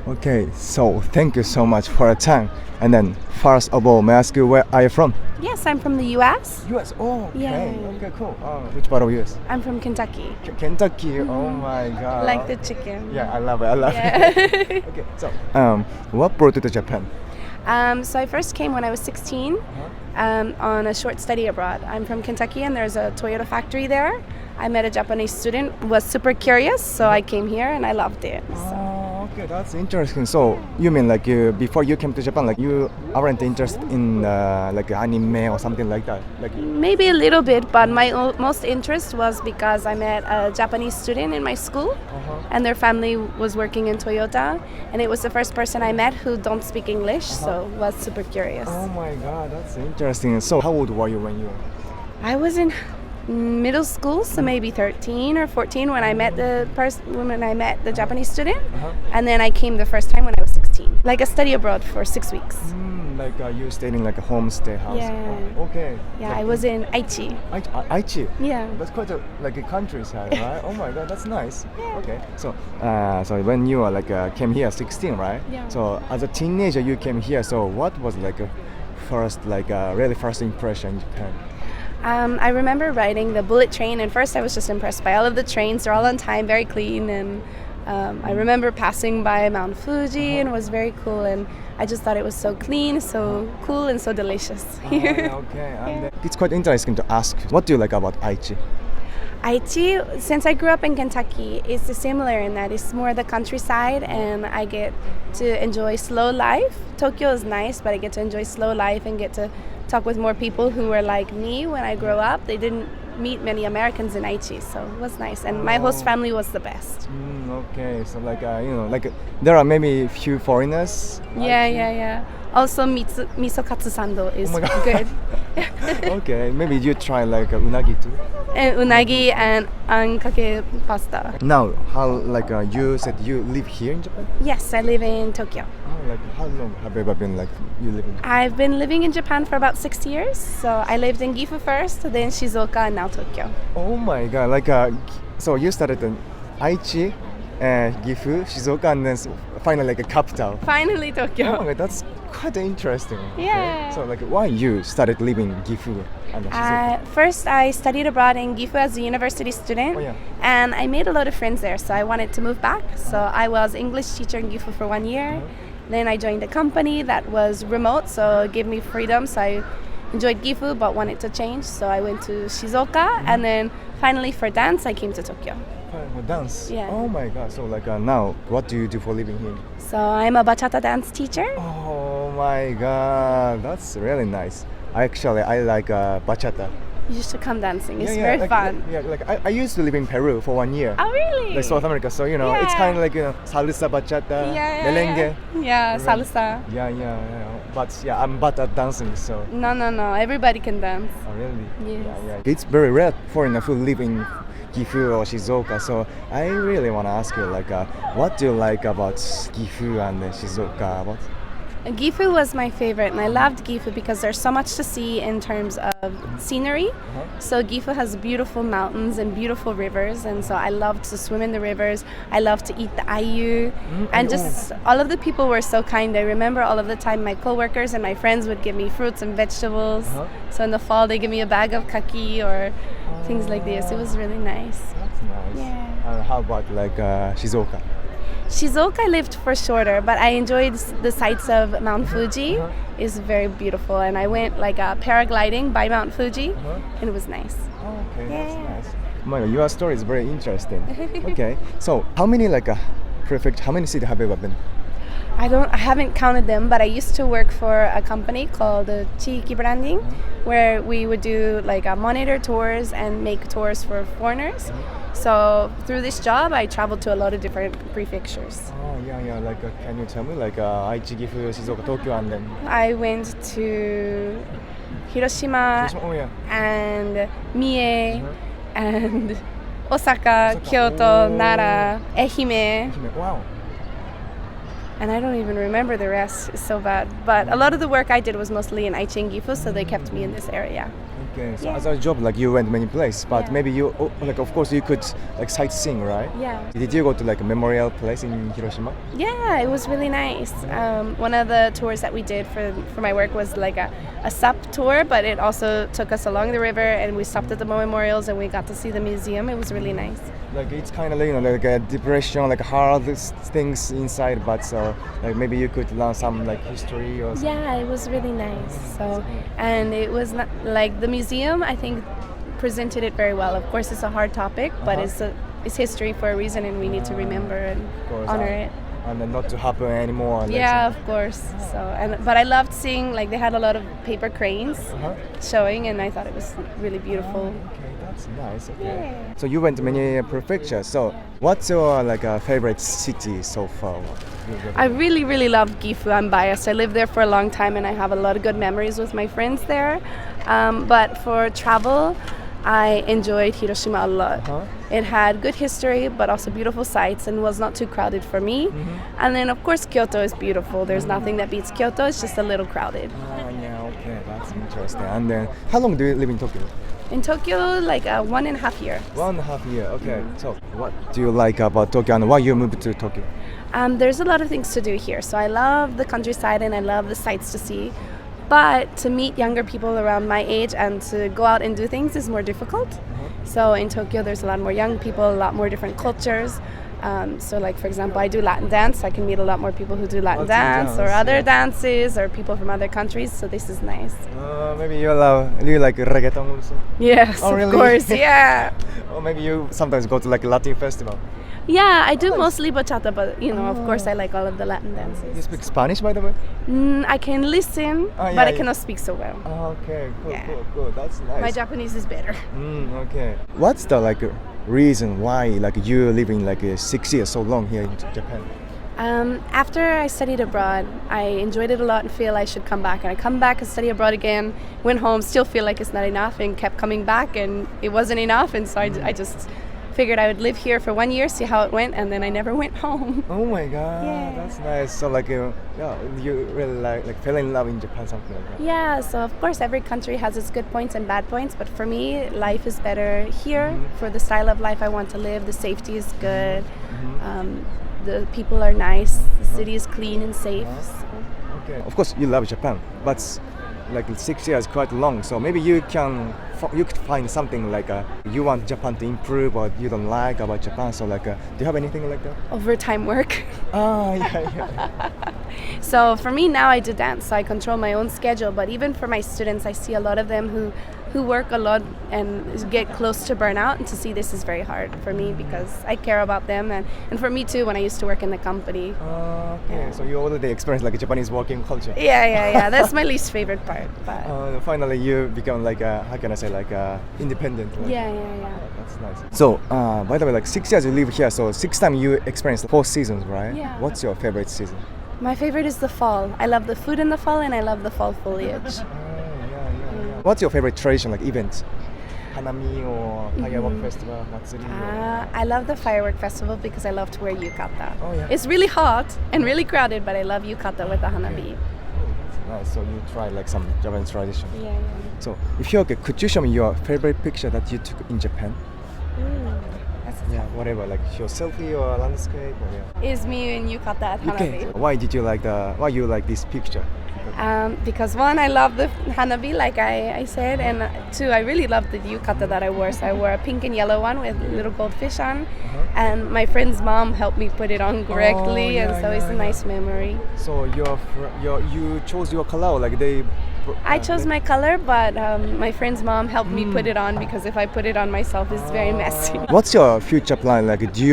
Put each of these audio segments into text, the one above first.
Okay, so thank you so much for your time. And then, first of all, may I ask you where are you from? Yes, I'm from the U.S. U.S. Oh, okay. Yeah. Okay, cool. Which part of U.S.? I'm from Kentucky. Kentucky. Oh my God. Like the chicken. Yeah, I love it. I love Yeah. it. Okay, so what brought you to Japan? So I first came when I was 16 on a short study abroad. I'm from Kentucky and there's a Toyota factory there. I met a Japanese student, was super curious, so I came here and I loved it. So. Oh, okay, that's interesting. So you mean like before you came to Japan, like you aren't interested in like anime or something like that? Like Maybe a little bit, but my most interest was because I met a Japanese student in my school and their family was working in Toyota, and it was the first person I met who don't speak English, so was super curious. Oh my God, that's interesting. So how old were you when you were? I was in middle school, so maybe 13 or 14 when I met the Japanese student, and then I came the first time when I was 16, like a study abroad for 6 weeks. Like you stayed in like a homestay house? Yeah. Oh, okay. Yeah, Like, I was in Aichi. Aichi? Yeah. That's quite like a countryside, right? Oh my God, that's nice. Okay. So when you like came here 16, right? Yeah. So as a teenager you came here. So what was like a really first impression in Japan? I remember riding the bullet train, and first I was just impressed by all of the trains. They're all on time, very clean, and I remember passing by Mount Fuji, and it was very cool, and I just thought it was so clean, so cool, and so delicious here. Okay. And it's quite interesting to ask, what do you like about Aichi? Aichi, since I grew up in Kentucky, it's similar in that it's more the countryside and I get to enjoy slow life. Tokyo is nice, but I get to enjoy slow life and get to talk with more people who were like me when I grew up. They didn't meet many Americans in Aichi, so it was nice. And my host family was the best. Okay, so like like there are maybe few foreigners. Yeah. Also, miso katsu sando is good. Okay, maybe you try like unagi too. And unagi and ankake pasta. Now, how like you said you live here in Japan? Yes, I live in Tokyo. Like how long have you ever been like you live in? I've been living in Japan for about 6 years. So I lived in Gifu first, then Shizuoka, and now Tokyo. Oh my God! Like so you started in Aichi, Gifu, Shizuoka, and then finally like a capital. Finally, Tokyo. Oh my God, that's quite interesting. Yeah. Okay. So like why you started living in Gifu and Shizuoka? First, I studied abroad in Gifu as a university student, and I made a lot of friends there. So I wanted to move back. So I was English teacher in Gifu for 1 year. Then I joined a company that was remote, so it gave me freedom. So I enjoyed Gifu, but wanted to change. So I went to Shizuoka, and then finally for dance, I came to Tokyo. For dance? Yeah. Oh my God! So like now, what do you do for living here? So I'm a bachata dance teacher. Oh my God, that's really nice. I like bachata. You should come dancing. It's very fun. Like I used to live in Peru for 1 year. Oh, really? Like South America, so it's kind of like salsa, bachata, merengue. Yeah, salsa. Yeah. But I'm bad at dancing, so. No. Everybody can dance. Oh really? Yes. Yeah. It's very rare foreigners who live in Gifu or Shizuoka. So I really want to ask you, like, what do you like about Gifu and Shizuoka? Gifu was my favorite, and I loved Gifu because there's so much to see in terms of scenery. So Gifu has beautiful mountains and beautiful rivers, and so I loved to swim in the rivers. I loved to eat the ayu, and just all of the people were so kind. I remember all of the time my coworkers and my friends would give me fruits and vegetables. So in the fall they give me a bag of kaki or things like this. It was really nice. That's nice. Yeah. How about like Shizuoka? Shizuoka I lived for shorter, but I enjoyed the sights of Mount Fuji. It's very beautiful, and I went like paragliding by Mount Fuji, and it was nice. Oh, okay, that's nice. Oh my God, your story is very interesting. Okay, so how many cities have you ever been? I haven't counted them, but I used to work for a company called Chiki Branding, where we would do like monitor tours and make tours for foreigners. So through this job, I traveled to a lot of different prefectures. Oh yeah. Like, can you tell me like Aichi, Gifu, Shizuoka, Tokyo, and then? I went to Hiroshima. And Mie, and Osaka, Kyoto, Nara, Ehime. Wow. and I don't even remember the rest. It's so bad. But a lot of the work I did was mostly in Aichi and Gifu, so they kept me in this area. Okay, so as a job, like you went many places, but Yeah. maybe you, like of course you could like sightseeing, right? Yeah. Did you go to like a memorial place in Hiroshima? Yeah, it was really nice. One of the tours that we did for my work was like a SUP tour, but it also took us along the river and we stopped at the memorials and we got to see the museum. It was really nice. Like it's kind of like a depression, like hard things inside, but so like maybe you could learn some like history or something. Yeah, it was really nice. So, and it was not like the museum, I think, presented it very well. Of course, it's a hard topic, but it's history for a reason, and we need to remember and honor it. And then not to happen anymore. Like Yeah, of course. So, but I loved seeing, like, they had a lot of paper cranes showing, and I thought it was really beautiful. Okay, that's nice. Okay. Yeah. So you went to many prefectures. So what's your like favorite city so far? I really, really loved Gifu. I'm biased. I lived there for a long time, and I have a lot of good memories with my friends there. But for travel, I enjoyed Hiroshima a lot. It had good history, but also beautiful sights, and was not too crowded for me. And then, of course, Kyoto is beautiful. There's nothing that beats Kyoto. It's just a little crowded. Yeah, okay, that's interesting. And then, how long do you live in Tokyo? In Tokyo, like 1.5 years. 1.5 years. Okay. So, what do you like about Tokyo, and why you moved to Tokyo? There's a lot of things to do here. So I love the countryside and I love the sights to see. But to meet younger people around my age and to go out and do things is more difficult. So in Tokyo, there's a lot more young people, a lot more different cultures. So like, for example, I do Latin dance. I can meet a lot more people who do Latin dance or other dances or people from other countries. So this is nice. Maybe you like reggaeton also? Yes, Oh, really? of course, yeah. Or maybe you sometimes go to like a Latin festival. Yeah, I do mostly bachata, but of course I like all of the Latin dances. You speak Spanish, by the way? I can listen, but I cannot speak so well. Okay, cool, Yeah. cool. That's nice. My Japanese is better. Okay. What's the like reason why like you living like 6 years so long here in Japan? After I studied abroad, I enjoyed it a lot and feel I should come back. And I come back and study abroad again, went home, still feel like it's not enough, and kept coming back, and it wasn't enough. And so I just figured I would live here for 1 year, see how it went, and then I never went home. Oh my god, Yeah. that's nice. So like you really like fell in love in Japan, something like that. Yeah, so of course every country has its good points and bad points, but for me, life is better here. For the style of life I want to live, the safety is good, the people are nice, the city is clean and safe. Okay. Of course, you love Japan, but like 6 years is quite long. So maybe you could find something like you want Japan to improve or you don't like about Japan. So like, do you have anything like that? Overtime work. Yeah. So for me now I do dance, so I control my own schedule, but even for my students I see a lot of them who work a lot and get close to burnout, and to see this is very hard for me because I care about them, and for me too when I used to work in the company. Okay, so you already experienced like a Japanese working culture. Yeah, that's my least favorite part, but Finally you become like how can I say like independent. Like, yeah. That's nice. So by the way, like 6 years you live here, so 6 times you experienced 4 seasons, right? Yeah. What's your favorite season? My favorite is the fall. I love the food in the fall and I love the fall foliage. What's your favorite tradition, like event? Hanami or firework festival, matsuri? I love the firework festival because I love to wear yukata. Oh, yeah. It's really hot and really crowded, but I love yukata with the hanabi. That's nice. So you try like some Japanese tradition. Yeah. So if you're okay, could you show me your favorite picture that you took in Japan? Yeah, whatever, like your selfie or landscape or Is me in yukata at hanabi. Why you like this picture? Because one, I love the hanabi, like I said, and two, I really love the yukata that I wore. So I wore a pink and yellow one with little goldfish on, and my friend's mom helped me put it on correctly, and so it's a nice memory. So you chose your color, like they. I chose my color, but my friend's mom helped me put it on because if I put it on myself, it's very messy. What's your future plan? Like, do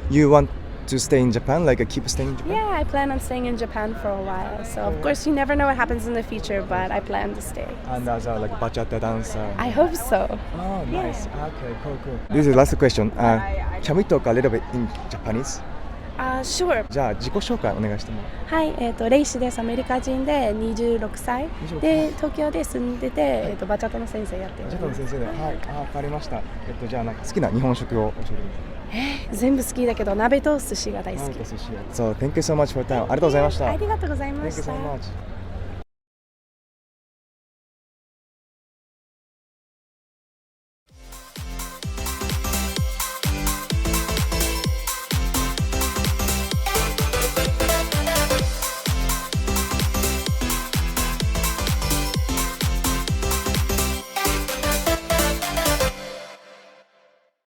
you want to stay in Japan? Like, keep staying in Japan? Yeah, I plan on staying in Japan for a while. So of course, you never know what happens in the future, but I plan to stay. And as a like bachata dancer. I hope so. Oh, nice. Okay, cool. This is the last question. Can we talk a little bit in Japanese? Sure. じゃあ自己紹介お願いしても。はい、レイシーです。アメリカ人で26歳で東京で住んでて、バチャタの先生やってます。バチャタの先生で、はい、わかりました。じゃあなんか好きな日本食を教えてください。全部好きだけど鍋と寿司が大好き。So thank you so much for your time. ありがとうございました。ありがとうございま Thank し you た。 so much.